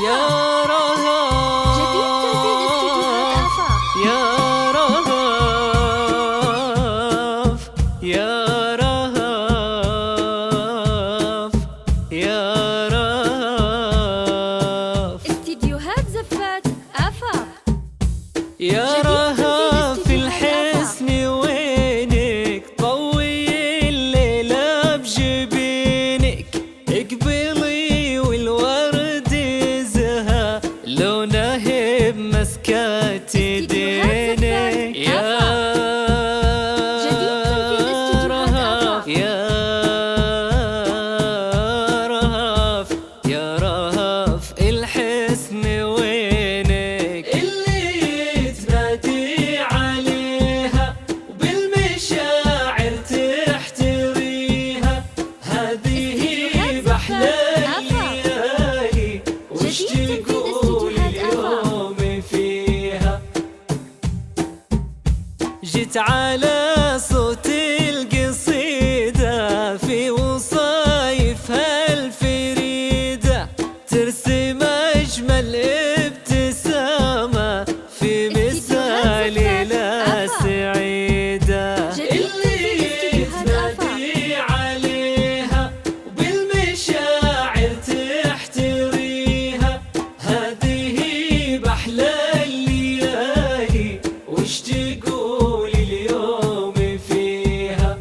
يا رهف جديد تنفيذ استديوهات آفاق. يا رهف يا رهف يا رهف استديوهات زفات آفاق. يا رهف الحسن وينك طوي الليلة بجبينك اقبلي والورد زها لونه بمسكات يدينك يا رهف يا رهف يا رهف الحسن وينك اللي تنادي عليها وبالمشاعر تحتريها هذه بأحلى الليالي وش تقول اليوم فيها جيت على صوت القصيدة في وصايفها الفريدة ترسم أجمل ابتسامة في مساء ليلة سعيدة اللي تنادي عليها وبالمشاعر تحتريها هذه بأحلى الليالي وش تقول اليوم فيها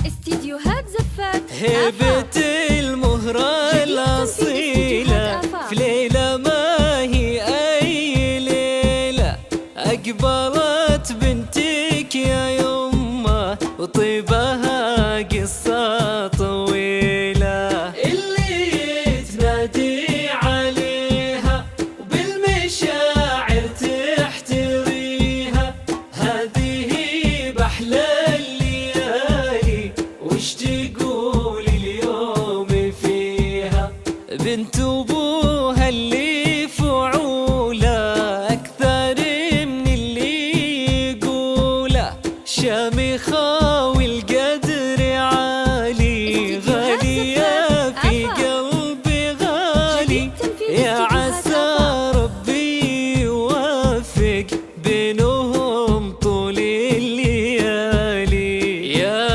استديوهات زفات هبة المهرة الأصيلة في ليلة ما هي أي ليلة أقبلت بنتك يا يمه وطيبها قصة طويلة اللي تنادي عليها وبالمشاعر تحتريها هذه بأحلى الليالي وش تقول اليوم فيها بنت أبوها اللي فعولة أكثر من اللي يقوله شامخة والقدر عالي غالية في قلبي غالي يا عسى ربي يوفق بينهم طول الليالي يا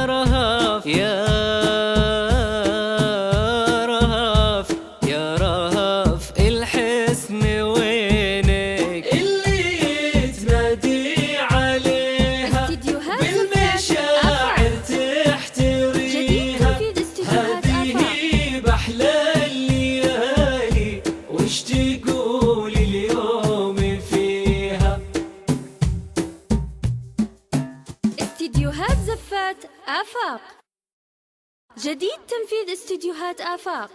رهف يا رهف يا رهف الحسن وينك اللي تنادي عليها بالمشاعر تحتريها هذه بأحلى الليالي وش تقول اليوم فيها استديوهات زفات آفاق. جديد تنفيذ استديوهات آفاق.